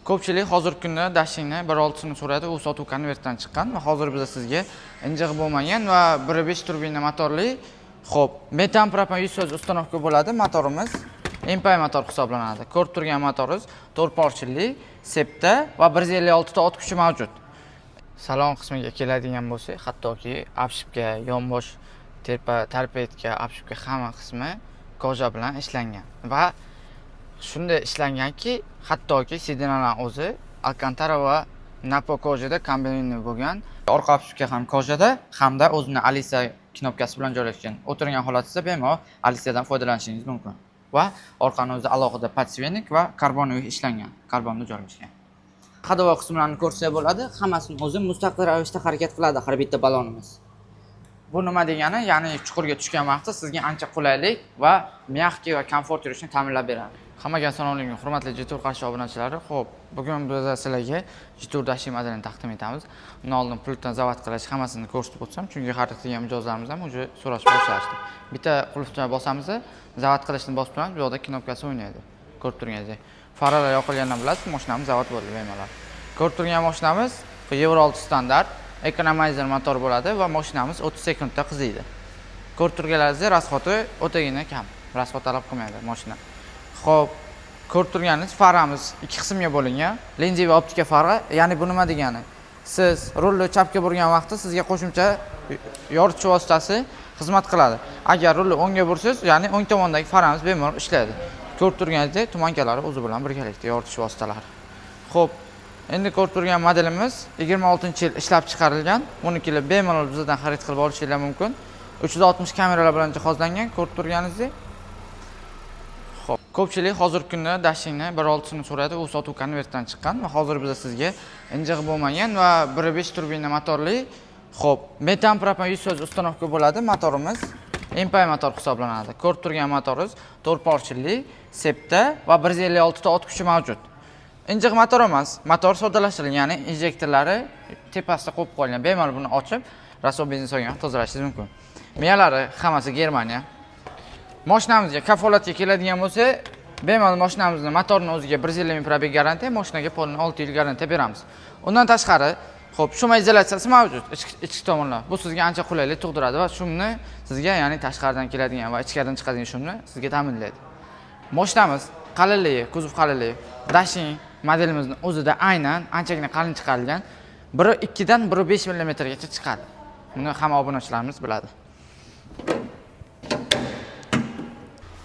Ko'pchilik hozirgi kunda Dashingni 1.6 so'raydi, u sotuv konvertdan chiqqan va hozir biz sizga injiq bo'lmagan va 1.5 turbina motorli, xo'p, metan propan 100% uстановка bo'ladi motorimiz. Empay motor hisoblanadi. Ko'rib turgan motorimiz 4 porchili, septa va 156 ta ot kuchi mavjud. Salon qismiga keladigan bo'lsak, hattoki obshipka, yonbosh tarpetga, obshipka hamma qismi koja bilan ishlangan va shunday ishlanganki, hattoki sidinalar o'zi Alcantara va Napo kojada kombinirованный bo'lgan. Orqa obshipka ham kojada hamda o'zining Alisa knopkasi bilan joylashgan. O'tirgan holatda bemalol Alisiyadan foydalanishingiz mumkin. Va orqani o'zi alohida podsvetnik va karbonoviy ishlangan, karbonda joylashgan. Hadovo qismlarini ko'rsak bo'ladi, hammasini o'zi mustaqil ravishda harakat qiladi har bitta balonimiz. Bu nima degani? Ya'ni chuqurga tushgan vaqtda sizga ancha qulaylik va mягкий va komfort yurishni ta'minlab beradi. Hammaga assalomu alaykum, hurmatli Jitur qarshi obunachilari. Xo'p, bugun biz sizlarga Jitur Dashi modelini taqdim etamiz. Undan oldin pultdan zavod qilish hammasini ko'rsatib o'tsam, chunki har qilgan mijozlarimiz ham o'zi so'rash boshlashdi. Bitta qulfni bosamiz, zavod qilishni bosib turamiz, bu yoqda knopkasi o'ynaydi. Ko'rib turganingizdek. Faralar yoqilgandan bilasiz, mashinamiz zavod bo'ldi bemalol. Ko'rib turgan mashinamiz Euro 6 standart Economizer motor bo'ladi va mashinamiz 30 sekundda qiziydi. Ko'rib turganlaringizdek, rasxoti o'tagina kam. Rasxot talab qilmaydi mashina. Xo'p, ko'rib turganingiz faramiz ikki qismga bo'lingan. Linza va optika fari, ya'ni bu nima degani? Siz rulni chapga burgan vaqtda sizga qo'shimcha yorituvchi vositasi xizmat qiladi. Agar rulni o'ngga bursangiz, ya'ni o'ng tomondagi faramiz bemalol ishlaydi. Ko'rib turganingizdek, tumankalari o'zi bilan birgalikda yorituvchi vositalari. Xo'p, endi ko'rib turgan modelimiz 26-yil ishlab chiqarilgan. Bunikilar bemalol bizdan xarid qilib olishingiz mumkin. 360 kameralar bilan jihozlangan, ko'rib turganingizdek. Xo'p, ko'pchilik hozirgi kunda Dashingni 1.6 so'raydi, u sotuv konvertdan chiqqan va hozir biz sizga injiq bo'lmagan va 1.5 turbina motorli, xo'p, metan propan 100% uстановка bo'ladi motorimiz. Empay motor hisoblanadi. Ko'rib turgan motorimiz 4 porchili, septa va 156 ta ot kuchi mavjud. Injiq motor emas, motor soddalashtirilgan, ya'ni injektorlari tepasida qo'yib qo'yilgan. Bemalol buni ochib, raso benzin solgan tozalashingiz mumkin. Miyalari hammasi Germaniya. Mashinamizga kafolatga keladigan bo'lsa, bemalol mashinamizning motorning o'ziga 150 ming probeg garantiya, mashinaga polni 6 yil garantiya beramiz. Undan tashqari, xo'p, shum izolyatsiyasi mavjud, ichki tomonlar. Bu sizga ancha qulaylik tug'diradi va shumni sizga, ya'ni tashqaridan keladigan va ichkaridan chiqadigan shumni sizga ta'minlaydi. Mashinamiz qalinligi, kuzov qalinligi Dashing modelimizning o'zida aynan anchagina qalin chiqarilgan. 1.2 dan 1.5 mm gacha chiqadi. Buni hamma obunachilarimiz biladi.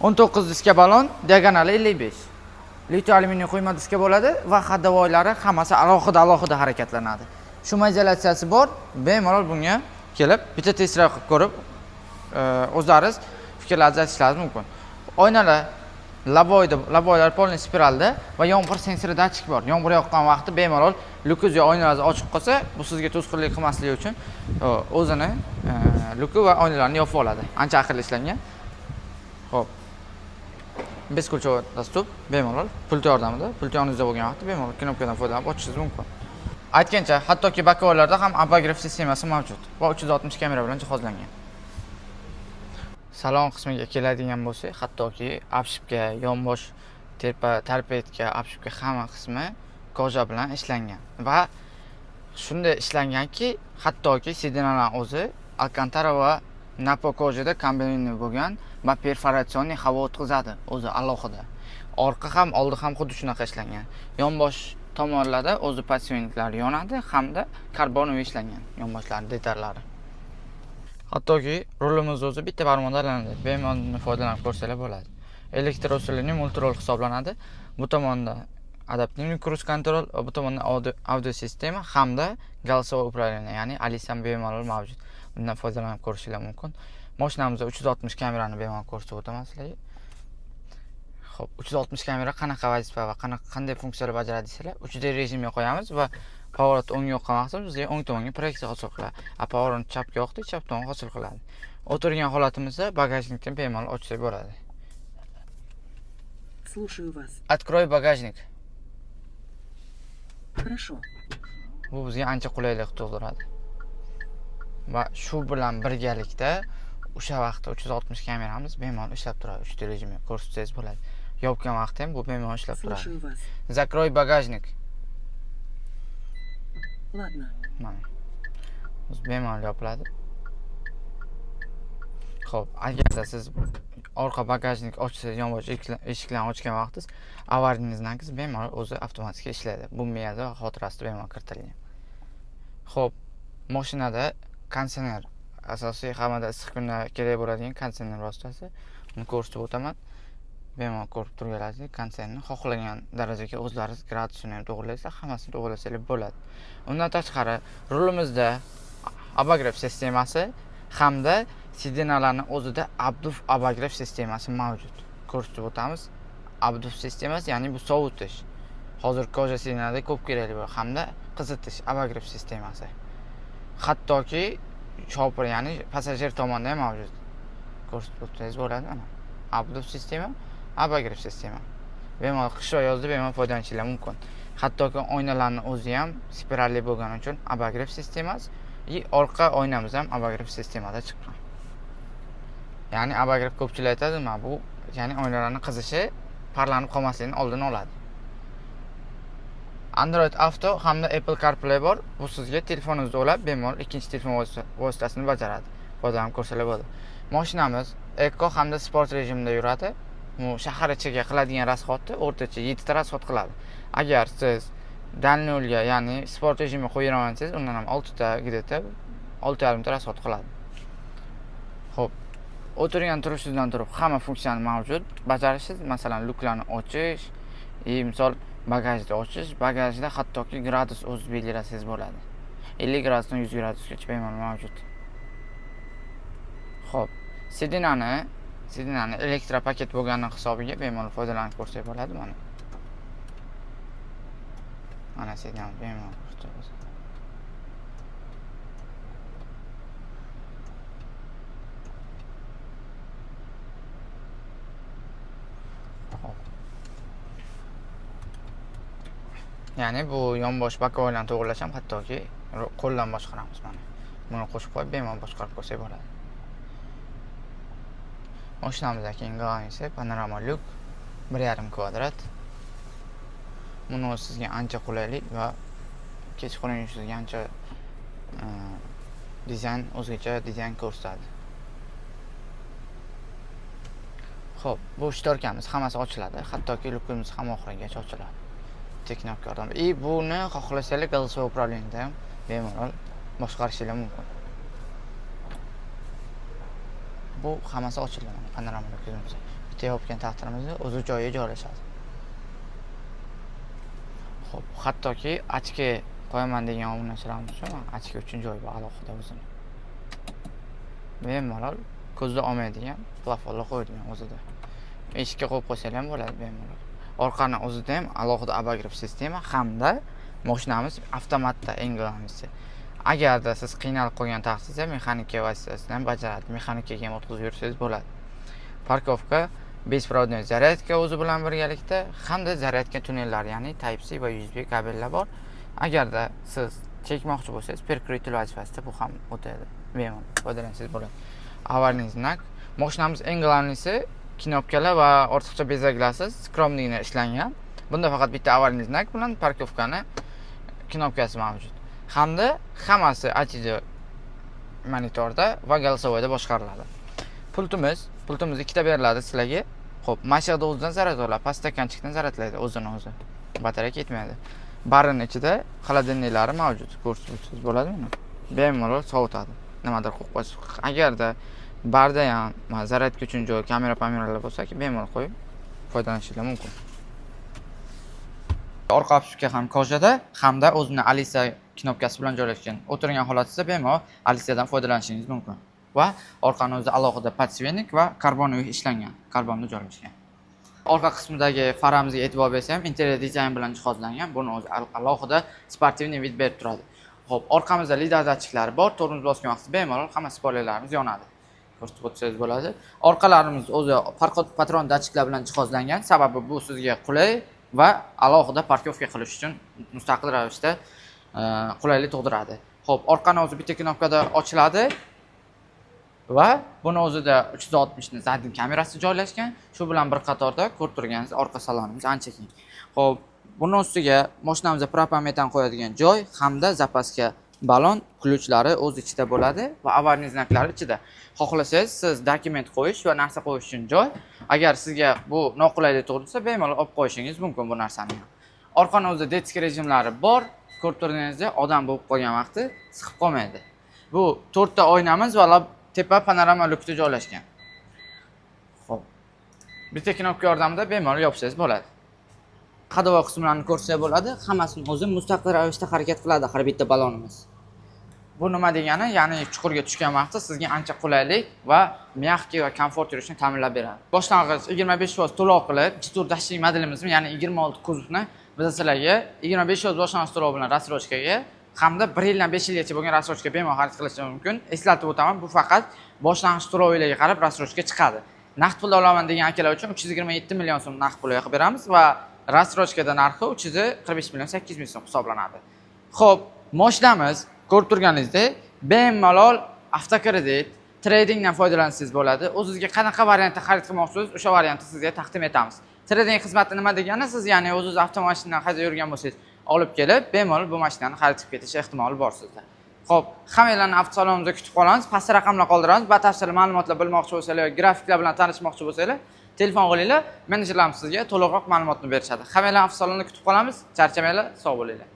19 diska balon, diagonali 55. Litr alyuminiy quyma diska bo'ladi va hadovoylari hammasi alohida harakatlanadi. Shuma izolyatsiyasi bor. Bemalol bunga kelib, bitta test-drive qilib ko'rib, o'zlaringiz fikrlaringizni aytishingiz mumkin. Oynalar laboylar polni spiralda va yomg'ir sensori datchik bor. Yomg'ir yoqqan vaqtda bemalol lyukoz yo oynalarni ochiq qolsa, bu sizga to'sqinlik qilmasligi uchun o'zini lyuki va oynalarni yopib oladi. Ancha aqlli ishlangan. Xo'p. Beskulchovo dastur bemalol pult yordamida, pult yoningizda bo'lgan vaqtda bemalol knopkadan foydalanib ochishingiz mumkin. Aytgancha, hattoki bakovlarda ham abograf sistemasi mavjud va 360 kamera bilan jihozlangan. Salon qismiga keladigan bo'lsak, hattoki obshipka, yonbosh tarpetka, obshipka hamma qismi koja bilan ishlangan va shunday ishlanganki, hattoki sidinalar o'zi Alcantara va Napo kojada kombinirованный bo'lgan va perforatsionli havo o'tkazadi o'zi alohida. Orqa ham, oldi ham xuddi shunaqa ishlangan. Yonbosh tomonlarda o'zi podsvetniklari yonadi hamda karbonoviy ishlangan yonboshlar detallari. Hattoki rulimiz o'zi bitta barmoqda aylanadi. Bemalol foydalanib ko'rsalar bo'ladi. Elektr usulining multirol hisoblanadi. Bu tomonda adaptivniy cruise control, bu tomonda audio sistema hamda голосовое управление, ya'ni Alisa bemalol mavjud. Bundan foydalanib ko'rishingiz mumkin. Mashinamizda 360 kamerani bemalol ko'rsatib o'taman sizlarga. Xo'p, 360 kamera qanaqa vazifa va qanday funksiyalar bajaradi desanglar, 3D rejimga qo'yamiz va pоворот o'ngga yoqqan vaqtda bizga o'ng tomonga proyeksiya hosil qiladi. Pоворot chapga yoqdi, chap tomon hosil qiladi. O'tirgan holatimizda bagajnikni bemalol ochsak bo'ladi. Слушаю вас. Открой багажник. Хорошо. Bu bizga ancha qulaylik tug'diradi. Va shu bilan birgalikda o'sha vaqtda 360 kameramiz bemalol ishlab turadi. 3D rejimga ko'rsatsangiz bo'ladi. Yopgan vaqtda ham bu bemalol ishlab turadi. Закрой багажник. Mana. O'zi bemalol yopiladi. Xo'p, agarda siz orqa bagajnik ochsangiz, yonbosh eshiklarni ochgan vaqtingiz avariyangiz znakingiz bemalol o'zi avtomatik ishlaydi. Bu miyada va xotirasida bemalol kiritilgan. Xo'p, mashinada konditsioner asosiy hammada issiq kunda kerak bo'ladigan konditsioner vositasi. Uni ko'rsatib o'taman. Bemalol ko'rib turganingizdek, konditsionerni xohlagan darajaga o'zlaringiz gradusini ham to'g'rilaysiz, hammasini to'g'rilasangiz bo'ladi. Undan tashqari, rulimizda abagrev sistemasi hamda sidinalarning o'zida abduf abagrev sistemasi mavjud. Ko'rsatib o'tamiz. Abduf sistemasi, ya'ni bu sovutish. Hozir koja sidinada ko'p kerakli bo'ladi hamda qizitish abagrev sistemasi. Hattoki shopir, ya'ni passajir tomonidan ham mavjud. Ko'rsatib o'tsangiz bo'ladi mana. Abduf sistema, abagrev sistema. Bemalol qish va yozda bemalol foydalanishingiz mumkin. Hattoki oynalarni o'zi ham spiralli bo'lgani uchun abagrev sistemasi, orqa oynamiz ham abagrev sistemada chiqqan. Ya'ni abagrev ko'pchilik aytadi, bu ya'ni oynalarning qizishi parlanib qolmasligini oldini oladi. Android Auto hamda Apple CarPlay bor. Bu sizga telefoningizda ulab bemalol ikkinchi telefon vositasini bajaradi. Foydalanib ko'rsalar bo'ladi. Mashinamiz Eco hamda sport rejimida yuradi. Bu shahar ichiga qiladigan rasxodni o'rtacha 7 ta rasxod qiladi. Agar siz dальнёlga, ya'ni sport rejimga qo'ygansiz, undan ham 6 ta где-то 6,5 ta rasxod qiladi. Xo'p, o'tirgan turishingizdan turib hamma funksiyani mavjud bajarishingiz, masalan, luklarni ochish, misol bagajni ochish, bagajda hattoki gradus o'z belgilasangiz bo'ladi. 50 gradusdan 100 gradusgacha bemalol mavjud. Xo'p, sidinani elektropaket bo'lgani hisobiga bemalol foydalanib ko'rsak bo'ladi mana. Mana sidina bemalol ko'rsatamiz. Ya'ni bu yonbosh bakovlarni to'g'irlash ham hattoki qo'ldan boshqaramiz mana. Buni qo'shib qo'yib bemalol boshqarib ko'rsak bo'ladi. Mashinamizda keyingi panorama lyuk 1,5 kvadrat. Buni sizga ancha qulaylik va kechqurun yurishingizga ancha o'zgacha dizayn ko'rsatadi. Xo'p, bu shtorkamiz hammasi ochiladi, hattoki lukimiz ham oxirigacha ochiladi. Texnik yordam. Buni xohlasangiz голосовой управлениеda ham bemalol boshqarishingiz mumkin. Bu hammasi ochiladi mana panorama lukimiz. Bitta yopgan taqdirimizda o'z joyiga joylashadi. Xo'p, hattoki ochki qo'yaman degan obunachilarimiz uchun ochki uchun joy bor alohida o'zini. Bemalol ko'zda olmaydigan plafonlar qo'yilgan o'zida. Eshikka qo'yib qo'ysangiz ham bo'ladi bemalol. Orqani o'zida ham alohida abagrev sistema hamda mashinamiz avtomatda eng asosiysi. Agarda siz qiynalib qolgan taqdirda mexanika vositasidan bajaradi. Mexanikaga ham o'tkazib yursangiz bo'ladi. Parkovka, besprovодной zaryadka o'zi bilan birgalikda hamda zaryadka tunnellari, ya'ni Type-C va USB kabellar bor. Agarda siz chekmoqchi bo'lsangiz, perkritil vazifasida bu ham o'tadi. Bemalol foydalansangiz bo'ladi. Avariya znak. Mashinamiz eng asosiysi knopkalar va ortiqcha bezaklarsiz skromligini ishlangan. Bunda faqat bitta avariya znak bilan parkovkani knopkasi mavjud. Hamda hammasi HD monitorda va голосовойda boshqariladi. Pultimiz ikkita beriladi sizlarga. Xo'p, mashina o'zidan zaryad oladi, pastdakanchikdan zaryadlaydi o'zini o'zi. Batareya ketmaydi. Barini ichida xolodilniklari mavjud. Ko'rsatib bo'ladimi? Bemalol sovutadi. Nimadir qo'yib qo'ysiz. Agarda barda ham zaryadka uchun joy, kameralar bo'lsa-ki, bemalol qo'yib foydalanishingiz mumkin. Orqa obshubka ham kojada hamda o'zini Alisa knopkasi bilan joylashgan. O'tirgan holatingizda bemalol Alisadan foydalanishingiz mumkin. Va orqani o'zida alohida podsvetnik va karbonoviy ishlangan, karbonda joylashgan. Orqa qismidagi faramizga e'tibor bersam, interior dizayn bilan jihozlangan. Buni o'zi alohida sportivniy vid berib turadi. Xo'p, orqamizda lidar datchiklari bor. Tormoz bosgan vaqtda bemalol hamma spoilerlarimiz yonadi. Ko'rsatib o'tsangiz bo'ladi. Orqalarimiz o'zi patron datchiklar bilan jihozlangan. Sababi bu sizga qulay va alohida parkovka qilish uchun mustaqil ravishda qulaylik tug'diradi. Xo'p, orqani o'zi bitta knopkada ochiladi va buni o'zida 360 ning zadniy kamerasi joylashgan. Shu bilan bir qatorda ko'rib turganingiz orqa salonimiz ancha keng. Xo'p, Bunun ustiga mashinamizga propan metan qo'yadigan joy hamda zapaska balon ключlari o'z ichida bo'ladi va avariya znaklari ichida. Xohlasangiz siz dokument qo'yish va narsa qo'yish uchun joy, agar sizga bu noqulaylik tug'dirsa, bemalol olib qo'yishingiz mumkin bu narsani. Orqani o'zida detski rejimlari bor. Ko'rib turganingizda odam bo'lib qolgan vaqti siqib qolmaydi. Bu 4 ta oynamiz va tepa panorama lyukda joylashgan. Xo'p. Bitta knopka yordamida bemalol yopsangiz bo'ladi. Hadava qismlarini ko'rsa bo'ladi, hammasini o'zi mustaqil ravishda harakat qiladi har bitta balonimiz. Bu nima degani? Ya'ni chuqurga tushgan vaqtda sizga ancha qulaylik va mягкий va komfort yurishni ta'minlab beradi. Boshlang'ich 25% to'lov qilib, Jitur dashting modelimizmi, ya'ni 26 kuzovni biz sizlarga 25% boshlang'ich to'lov bilan rassrochkaga hamda 1 yildan 5 yilgacha bo'lgan rassrochka bemalol xarid qilishingiz mumkin. Eslatib o'taman, bu faqat boshlang'ich to'loviga qarab rassrochka chiqadi. Naqd pulda olaman degan akalar uchun 327 million so'm naqd pul yoqib beramiz va rassrochkada narxi 345 million 800 ming so'm hisoblanadi. Xo'p, mashinamiz ko'rib turganingizdek, bemalol avtokredit, tradingdan foydalansangiz bo'ladi. O'zingizga qanaqa variantda xarid qilmoqchisiz, o'sha variantni sizga taqdim etamiz. Trading xizmati nima degani? Siz ya'ni o'zingiz avtomashinadan haydab yurgan bo'lsangiz, olib kelib, bemalol bu mashinani xarid qilib ketish ehtimoli bor sizda. Xo'p, hammalarni avtosalonimizda kutib qolamiz. Pastda raqamlar qoldiramiz. Batafsil ma'lumotlar bilmoqchi bo'lsangiz, grafiklar bilan tanishmoqchi bo'lsangiz, telefon qilinglar. Menejerlarimiz sizga to'liqroq ma'lumotni berishadi. Hammalarni avtosalonda kutib qolamiz. Charchamanglar, sog' bo'linglar.